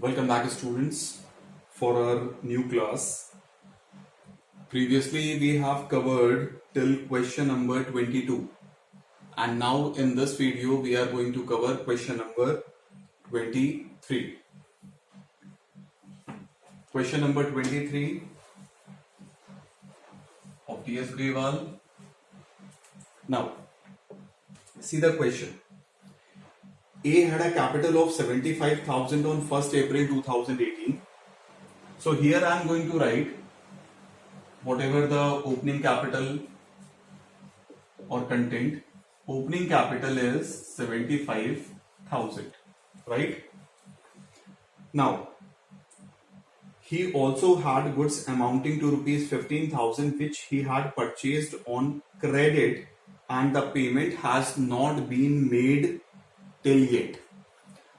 Welcome back, students, for our new class. Previously, we have covered till question number 22, and now in this video, we are going to cover question number 23. Question number 23 of T.S. Grewal. Now, see the question. A had a capital of 75,000 on 1st April 2018. So here I am going to write whatever the opening capital or content. Opening capital is 75,000, right? Now, he also had goods amounting to rupees 15,000 which he had purchased on credit, and the payment has not been made till yet.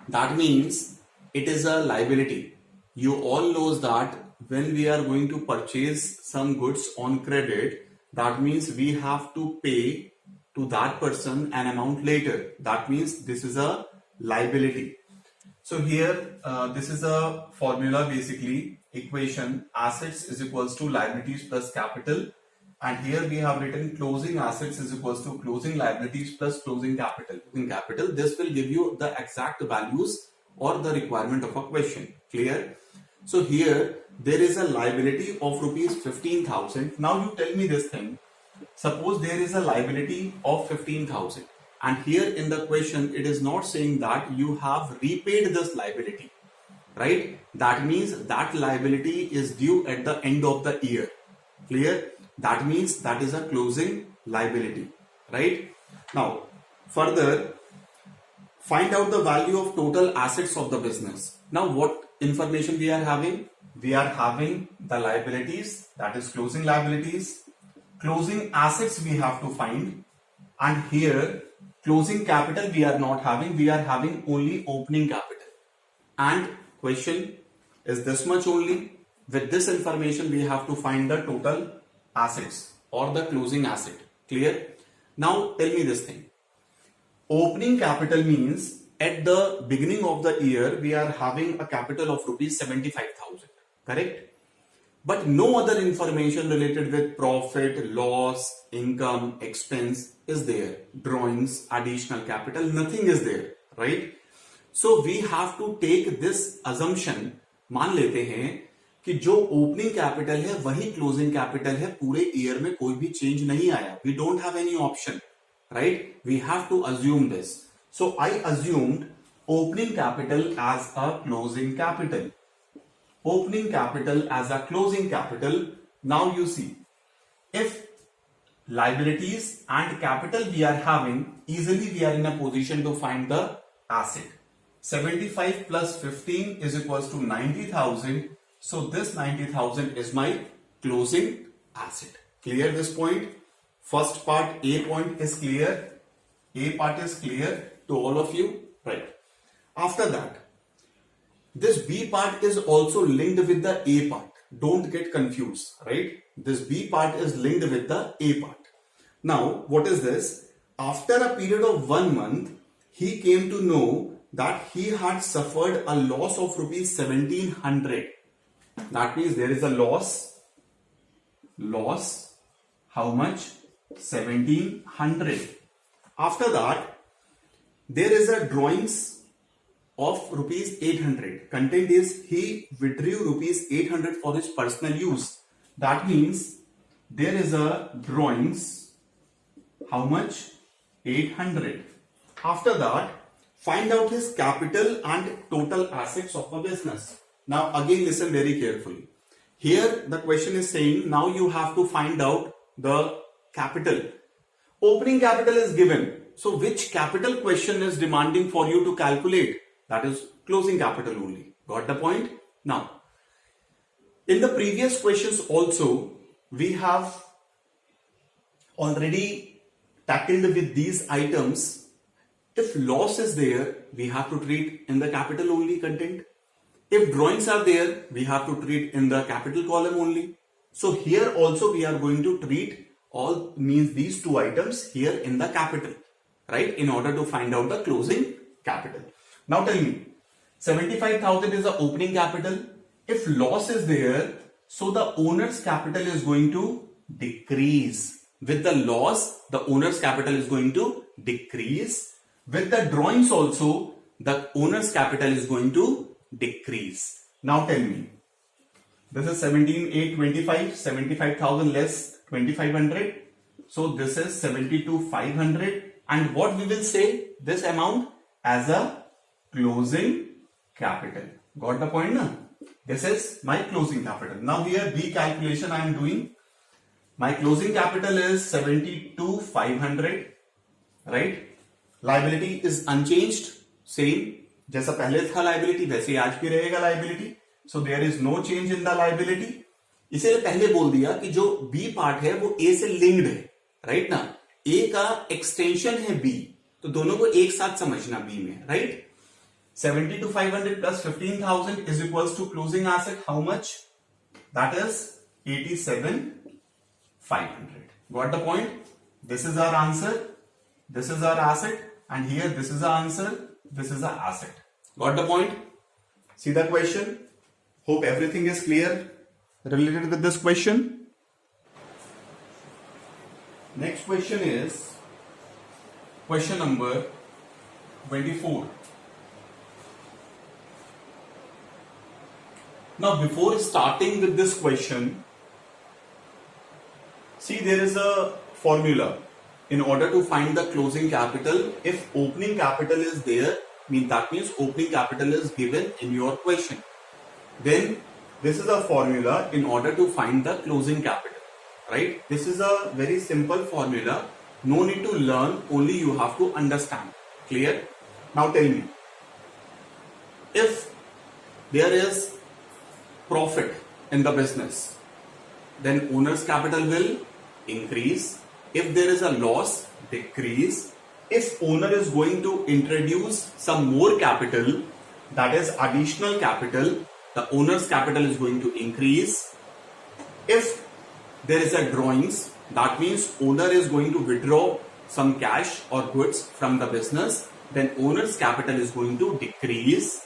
That means it is a liability. You all knows that when we are going to purchase some goods on credit, that means we have to pay to that person an amount later. That means this is a liability. So here this is a formula, basically equation: assets is equals to liabilities plus capital, and here we have written closing assets is equals to closing liabilities plus closing capital. This will give you the exact values or the requirement of a question. Clear? So here there is a liability of rupees 15,000. Now you tell me this thing. Suppose there is a liability of 15,000, and here in the question it is not saying that you have repaid this liability, right? That means that liability is due at the end of the year. Clear? That means that is a closing liability, right? Now, further, find out the value of total assets of the business. Now, what information we are having? We are having the liabilities, that is closing liabilities. Closing assets we have to find, and here closing capital we are not having. We are having only opening capital, and question is this much only. With this information we have to find the total assets or the closing asset. Clear? Now tell me this thing. Opening capital means at the beginning of the year we are having a capital of rupees 75,000, correct? But no other information related with profit, loss, income, expense is there. Drawings, additional capital, nothing is there, right? So we have to take this assumption, मान लेते हैं कि जो opening capital है वही closing capital है, पूरे year में कोई भी चेंज नहीं आया. We don't have any option, right? We have to assume this. So I assumed opening capital as a closing capital. Opening capital as a closing capital. Now you see, if liabilities and capital we are having, easily we are in a position to find the asset. 75 plus 15 is equals to 90,000. So this 90,000 is my closing asset. Clear this point? First part, A point is clear. A part is clear to all of you, right? After that, this B part is also linked with the A part. Don't get confused, right? This B part is linked with the A part. Now, what is this? After a period of 1 month, he came to know that he had suffered a loss of rupees 1,700. That means there is a loss. Loss. How much? 1,700. After that, there is a drawings of rupees 800. Content is he withdrew rupees 800 for his personal use. That means there is a drawings. How much? 800. After that, find out his capital and total assets of a business. Now again listen very carefully. Here the question is saying now you have to find out the capital. Opening capital is given. So which capital question is demanding for you to calculate? That is closing capital only. Got the point? Now, in the previous questions also, we have already tackled with these items. If loss is there, we have to treat in the capital only content. If drawings are there, we have to treat in the capital column only. So here also we are going to treat all means these two items here in the capital, right? In order to find out the closing capital. Now tell me, 75,000 is the opening capital. If loss is there, so the owner's capital is going to decrease. With the loss, the owner's capital is going to decrease. With the drawings also, the owner's capital is going to decrease. Now tell me, this is 17,825, 75,000 less 2,500. So this is 72,500. And what we will say this amount as a closing capital. Got the point now? This is my closing capital. Now here B calculation I am doing. My closing capital is 72,500, right? Liability is unchanged, same. जैसा पहले था liability वैसे ही आज भी रहेगा liability. So there is no change in the liability. इसीलिए पहले बोल दिया कि जो B पार्ट है वो A से linked है, right ना? A का extension है B, तो दोनों को एक साथ समझना B में, right? 72,500 plus 15,000 is equals to closing asset. How much? That is 87,500. Got the point? This is our answer. This is our asset. And here this is our answer. This is our asset. Got the point? See the question? Hope everything is clear related with this question. Next question is question number 24. Now before starting with this question, see there is a formula. In order to find the closing capital, if opening capital is there, that means opening capital is given in your question. Then this is a formula in order to find the closing capital, right? This is a very simple formula. No need to learn, only you have to understand. Clear? Now tell me, if there is profit in the business, then owner's capital will increase. If there is a loss, decrease. If owner is going to introduce some more capital, that is additional capital, the owner's capital is going to increase. If there is a drawings, that means owner is going to withdraw some cash or goods from the business, then owner's capital is going to decrease.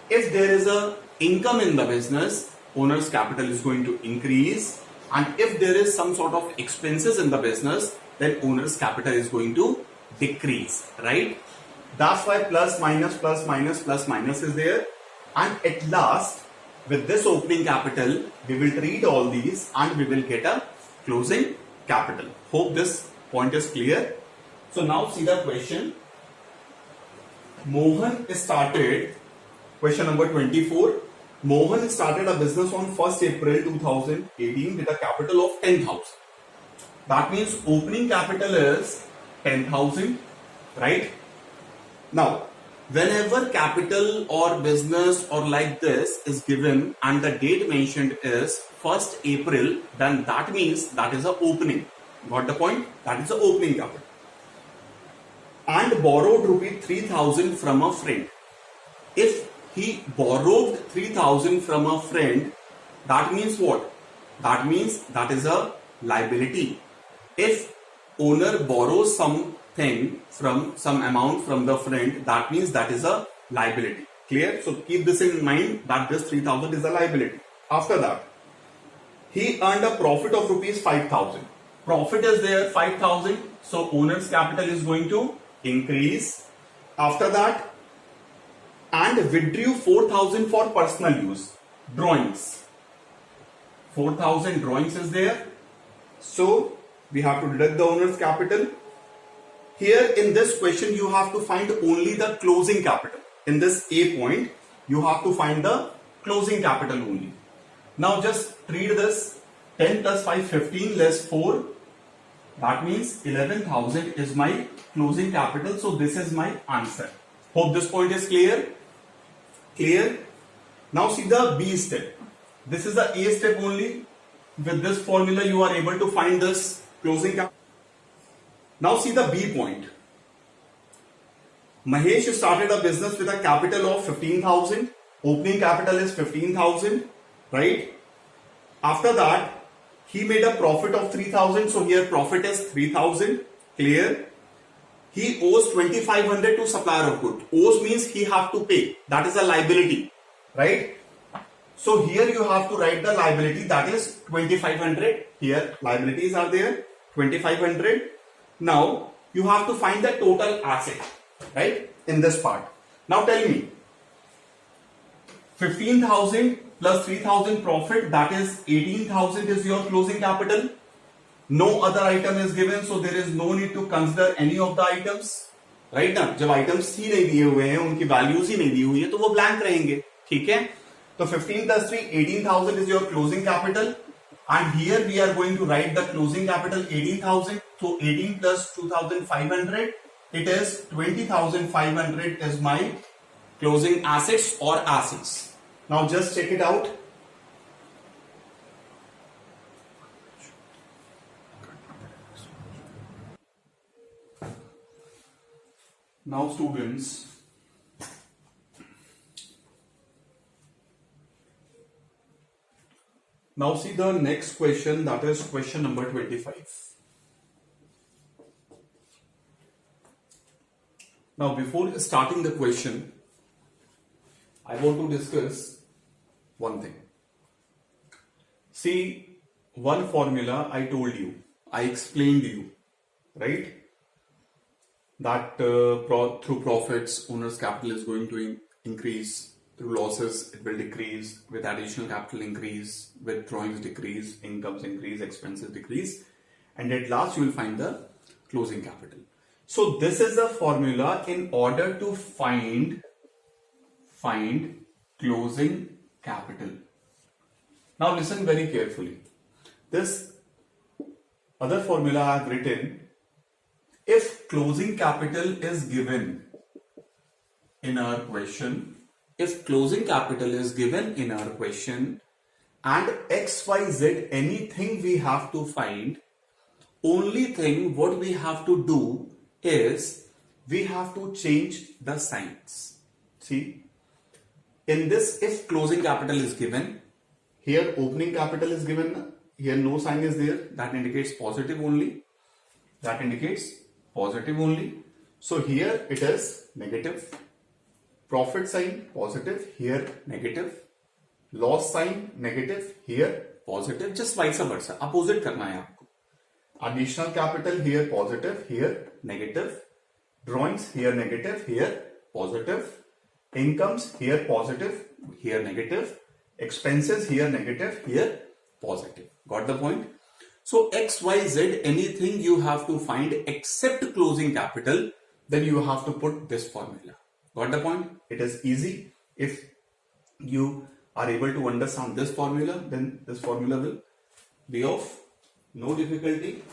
If there is a income in the business, owner's capital is going to increase. And if there is some sort of expenses in the business, then owner's capital is going to decrease, right? That's why plus minus is there. And at last, with this opening capital, we will treat all these and we will get a closing capital. Hope this point is clear. So now see the question. Mohan started, question number 24. Mohan started a business on 1st April 2018 with a capital of 10,000. That means opening capital is 10,000, right? Now, whenever capital or business or like this is given and the date mentioned is 1st April, then that means that is a opening. Got the point? That is the opening capital. And borrowed rupee 3,000 from a friend. If he borrowed 3,000 from a friend, that means what? That means that is a liability. If owner borrows something from some amount from the friend, that means that is a liability. Clear? So keep this in mind that this 3,000 is a liability. After that, he earned a profit of rupees 5,000. Profit is there 5,000. So owner's capital is going to increase. After that, and withdrew 4,000 for personal use. Drawings. 4,000 drawings is there. So we have to deduct the owner's capital. Here in this question, you have to find only the closing capital. In this A point, you have to find the closing capital only. Now just read this. 10 plus 5, 15 less 4. That means 11,000 is my closing capital. So this is my answer. Hope this point is clear. Clear? Now see the B step. This is the A step only. With this formula, you are able to find this closing capital. Now see the B point. Mahesh started a business with a capital of 15,000. Opening capital is 15,000, right? After that, he made a profit of 3,000. So here profit is 3,000. Clear? he owes 2500 to supplier of good. Owes means he have to pay. That is a liability, right? So here you have to write the liability, that is 2500. Here liabilities are there, 2500. Now you have to find the total asset, right, in this part. Now tell me, 15,000 plus 3,000 profit, that is 18,000 is your closing capital. No other item is given, so there is no need to consider any of the items, right ना? जब items ही नहीं दिए हुए हैं, उनकी values ही नहीं दी हुई है, तो वो blank रहेंगे, ठीक है? तो 15 plus 3, 18,000 is your closing capital, and here we are going to write the closing capital 18,000. So 18 plus 2,500, it is 20,500 is my closing assets or assets. Now just check it out. Now students, now see the next question, that is question number 25. Now before starting the question, I want to discuss one thing. See, one formula I told you, I explained you, right? That through profits, owner's capital is going to increase. Through losses, it will decrease. With additional capital increase, with drawings decrease, incomes increase, expenses decrease, and at last you will find the closing capital. So this is the formula in order to find closing capital. Now listen very carefully. This other formula I have written. If closing capital is given in our question, if closing capital is given in our question and XYZ anything we have to find, only thing what we have to do is we have to change the signs. See, in this, if closing capital is given, here opening capital is given, here no sign is there, that indicates positive only, that indicates positive only. So here it is negative, profit sign positive, here negative, loss sign negative, here positive, just vice versa, opposite करना है आपको. Additional capital here positive, here negative, drawings here negative, here positive, incomes here positive, here negative, expenses here negative, here positive. Got the point? So XYZ anything you have to find except closing capital, then you have to put this formula. Got the point? It is easy. If you are able to understand this formula, then this formula will be of no difficulty.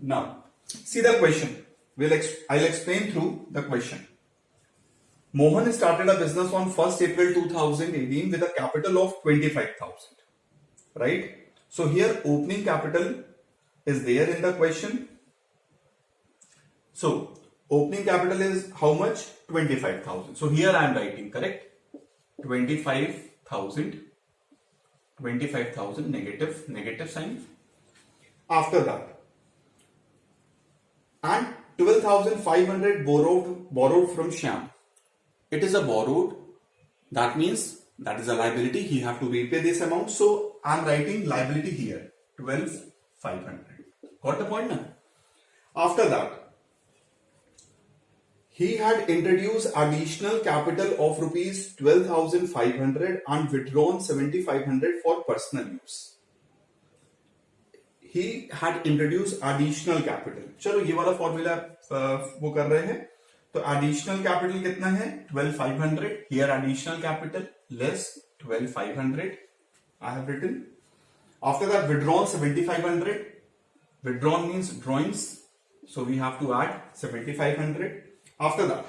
Now see the question. I'll explain through the question. Mohan started a business on 1st April 2018 with a capital of 25,000. Right? So here opening capital is there in the question. So opening capital is how much? 25,000. So here I am writing, correct? 25,000 negative sign. After that, and 12,500 borrowed from Shyam. It is a borrowed, that means that is a liability, he have to repay this amount. So I am writing liability here, 12,500. Got the point now? After that, he had introduced additional capital of rupees 12,500 and withdrawn 7,500 for personal use. He had introduced additional capital. चलो ये वाला formula वो कर रहे हैं. तो additional capital कितना है? 12,500. Here additional capital less 12,500. I have written. After that, withdrawn 7,500. Withdrawn means drawings, so we have to add 7,500. After that,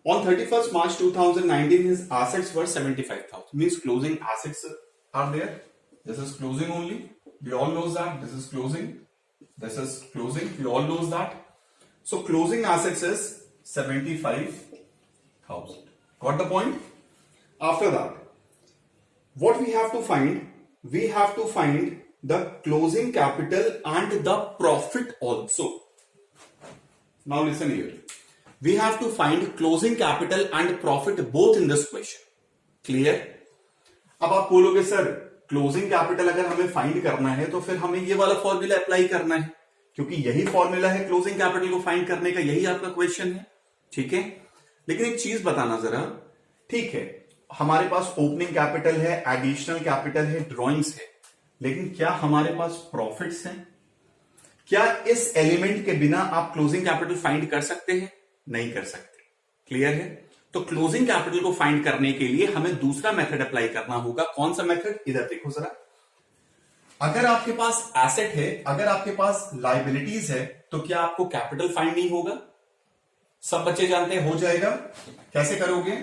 on 31st March 2019, his assets were 75,000. Means closing assets are there. This is closing only. We all know that. This is closing. This is closing. We all know that. So closing assets is 75,000. Got the point? After that, what we have to find? We have to find the closing capital and the profit also. Now listen here. We have to find closing capital and profit both in this question. Clear? अब आप बोलोगे sir closing capital अगर हमें find करना है तो फिर हमें ये वाला फॉर्मूला अप्लाई करना है, क्योंकि यही फॉर्मूला है क्लोजिंग कैपिटल को फाइंड करने का, यही आपका क्वेश्चन है। ठीक है, लेकिन एक चीज बताना जरा, ठीक है हमारे पास ओपनिंग कैपिटल है, एडिशनल कैपिटल है, ड्रॉइंग्स है, लेकिन क्या हमारे पास प्रॉफिट्स हैं? क्या इस एलिमेंट के बिना आप क्लोजिंग कैपिटल फाइंड कर सकते हैं? नहीं कर सकते। क्लियर है? तो क्लोजिंग कैपिटल को फाइंड करने के लिए हमें दूसरा मेथड अप्लाई करना होगा। कौन सा मेथड? इधर देखो जरा। अगर आपके पास एसेट है, अगर आपके पास लाइबिलिटीज है, तो क्या आपको कैपिटल फाइंड नहीं होगा? सब बच्चे जानते हैं, हो जाएगा। कैसे करोगे?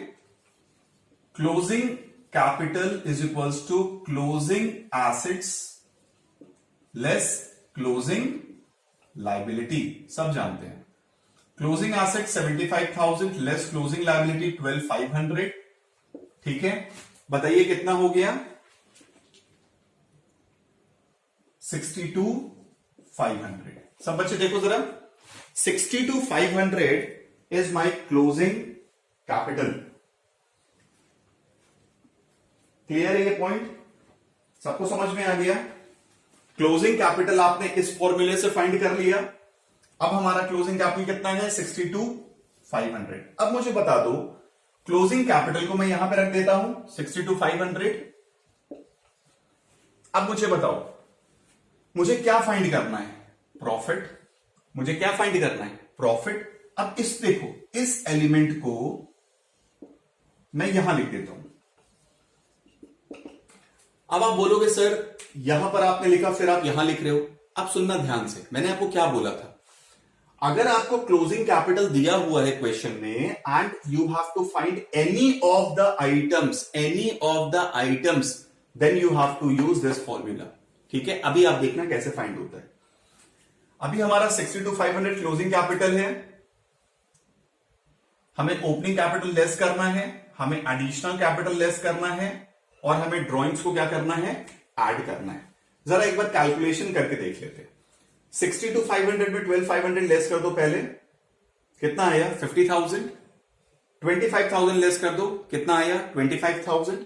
Closing capital is equals to closing assets less closing liability. सब जानते हैं। Closing asset 75,000 less closing liability 12,500। ठीक है, बताइए कितना हो गया? 62,500। सब बच्चे देखो जरा, 62,500 is my closing capital. Clear है ये पॉइंट? सबको समझ में आ गया? क्लोजिंग कैपिटल आपने इस फॉर्मूले से फाइंड कर लिया। अब हमारा क्लोजिंग कैपिटल कितना है? 62,500। अब मुझे बता दो, क्लोजिंग कैपिटल को मैं यहां पे रख देता हूं 62,500। अब मुझे बताओ, मुझे क्या फाइंड करना है? प्रॉफिट। मुझे क्या फाइंड करना है? प्रॉफिट। अब इस देखो, इस एलिमेंट को मैं यहां लिख देता हूं। अब आप बोलोगे सर यहां पर आपने लिखा फिर आप यहां लिख रहे हो। अब सुनना ध्यान से, मैंने आपको क्या बोला था। अगर आपको क्लोजिंग कैपिटल दिया हुआ है क्वेश्चन में and you have to find any of the items, then you have to use this formula. ठीक है, अभी आप देखना कैसे फाइंड होता है। अभी हमारा 62,500 क्लोजिंग कैपिटल है, हमें ओपनिंग कैपिटल लेस करना है, हमें एडिशनल कैपिटल लेस करना है, और हमें ड्रॉइंग्स को क्या करना है? ऐड करना है। जरा एक बार कैलकुलेशन करके देख लेते हैं। 62,500 में 12,500 लेस कर दो पहले, कितना आया? 50,000। 25,000 लेस कर दो, कितना आया? 25,000।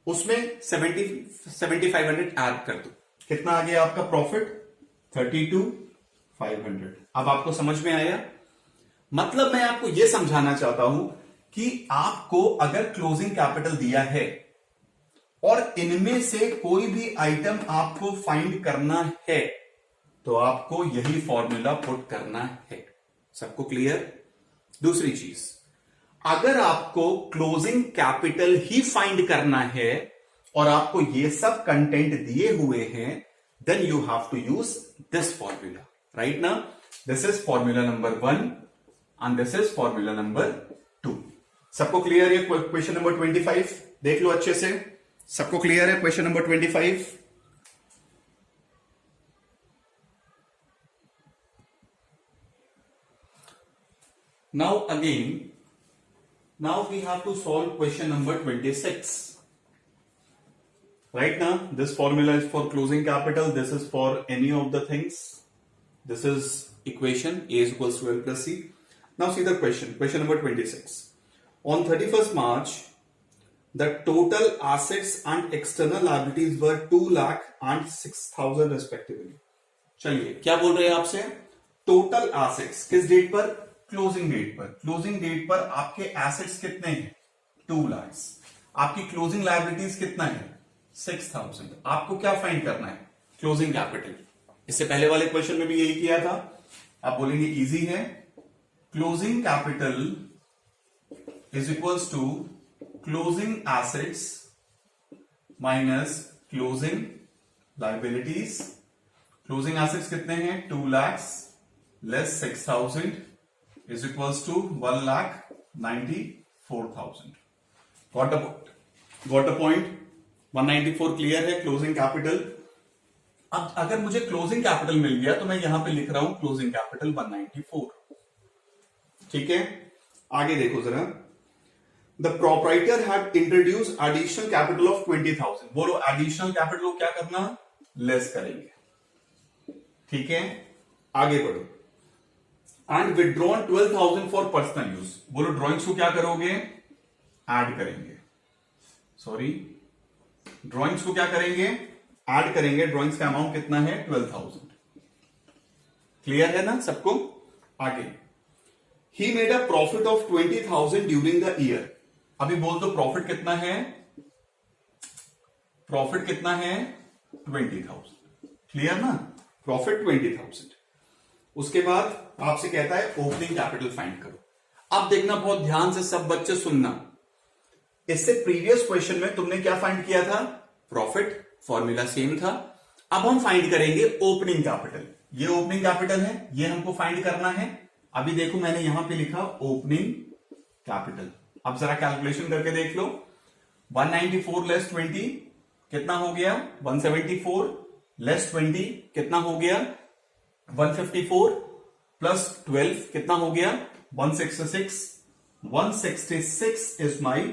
उसमें 7,500 ऐड कर दो, कितना आ गया आपका प्रॉफिट? 32,500। अब आपको समझ में आया? मतलब मैं आपको यह समझाना चाहता हूं कि आपको अगर क्लोजिंग कैपिटल दिया है और इनमें से कोई भी आइटम आपको फाइंड करना है, तो आपको यही फॉर्मूला पुट करना है। सबको क्लियर? दूसरी चीज, अगर आपको क्लोजिंग कैपिटल ही फाइंड करना है और आपको ये सब कंटेंट दिए हुए हैं, then you have to use this formula. Right ना? This is formula number 1 and this is formula number 2। सबको क्लियर है? क्वेश्चन नंबर 25 देख लो अच्छे से। सबको क्लियर है question number 25? Now again, now we have to solve question number 26. Right now, this formula is for closing capital. This is for any of the things. This is equation A is equals to L plus C. Now see the question. Question number 26. On 31st March, the total assets and external liabilities were 2 lakh and 6,000 respectively. चलिए क्या बोल रहे हैं आपसे? Total assets किस date पर? Closing date पर। Closing date पर आपके एसेट्स कितने हैं? 2 लाख। आपकी क्लोजिंग लायबिलिटीज कितना है? 6,000। आपको क्या फाइंड करना है? Closing capital. इससे पहले वाले क्वेश्चन में भी यही किया था। आप बोलेंगे इजी है। Closing capital is equals to closing assets minus closing liabilities. Closing assets कितने हैं? 2 lakh less 6,000 is equals to 1,94,000. Got the point? 194 clear है क्लोजिंग कैपिटल। अब अगर मुझे क्लोजिंग कैपिटल मिल गया तो मैं यहां पे लिख रहा हूं क्लोजिंग कैपिटल 194। ठीक है, आगे देखो जरा। The proprietor had introduce additional capital of 20,000। बोलो एडिशनल कैपिटल को क्या करना? लेस करेंगे। ठीक है, आगे बढ़ो। And withdrawn 12,000 for personal use. बोलो ड्रॉइंग्स को क्या करोगे, ऐड करेंगे, सॉरी ड्रॉइंग्स को क्या करेंगे, ऐड करेंगे। ड्रॉइंग्स का अमाउंट कितना है, 12,000। क्लियर है ना सबको। आगे, he made a profit of 20,000 during the year. अभी बोल दो प्रॉफिट कितना है, प्रॉफिट कितना है, 20,000। क्लियर ना, प्रॉफिट 20,000। उसके बाद आपसे कहता है ओपनिंग कैपिटल फाइंड करो। अब देखना बहुत ध्यान से, सब बच्चे सुनना। इससे प्रीवियस क्वेश्चन में तुमने क्या फाइंड किया था, प्रॉफिट, फॉर्मूला सेम था। अब हम फाइंड करेंगे ओपनिंग कैपिटल। ये ओपनिंग कैपिटल है, ये हमको फाइंड करना है। अभी देखो मैंने यहां पे लिखा ओपनिंग कैपिटल। अब जरा कैलकुलेशन करके देख लो। 194 लेस 20 कितना हो गया, 174 लेस 20 कितना हो गया, 154 प्लस 12 कितना हो गया, 166। 166 इज माई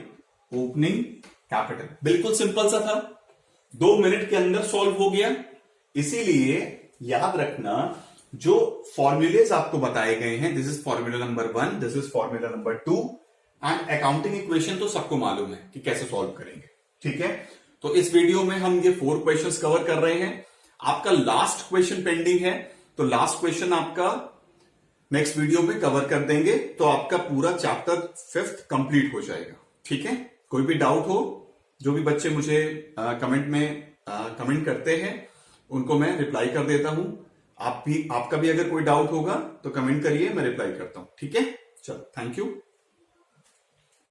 ओपनिंग कैपिटल। बिल्कुल सिंपल सा था, 2 मिनट के अंदर सॉल्व हो गया। इसीलिए याद रखना, जो फॉर्मूलेज आपको बताए गए हैं, this is formula number 1, this is formula number 2 and accounting equation तो सबको मालूम है कि कैसे सॉल्व करेंगे। ठीक है, तो इस वीडियो में हम ये 4 क्वेश्चंस कवर कर रहे हैं। आपका लास्ट क्वेश्चन पेंडिंग है, तो लास्ट क्वेश्चन आपका नेक्स्ट वीडियो में कवर कर देंगे, तो आपका पूरा चैप्टर 5th कंप्लीट हो जाएगा। ठीक है, कोई भी डाउट हो, जो भी बच्चे मुझे कमेंट में कमेंट करते हैं उनको मैं रिप्लाई कर देता हूं। आपका भी अगर कोई डाउट होगा तो कमेंट करिए, मैं रिप्लाई करता हूं। ठीक है, चलो, थैंक यू।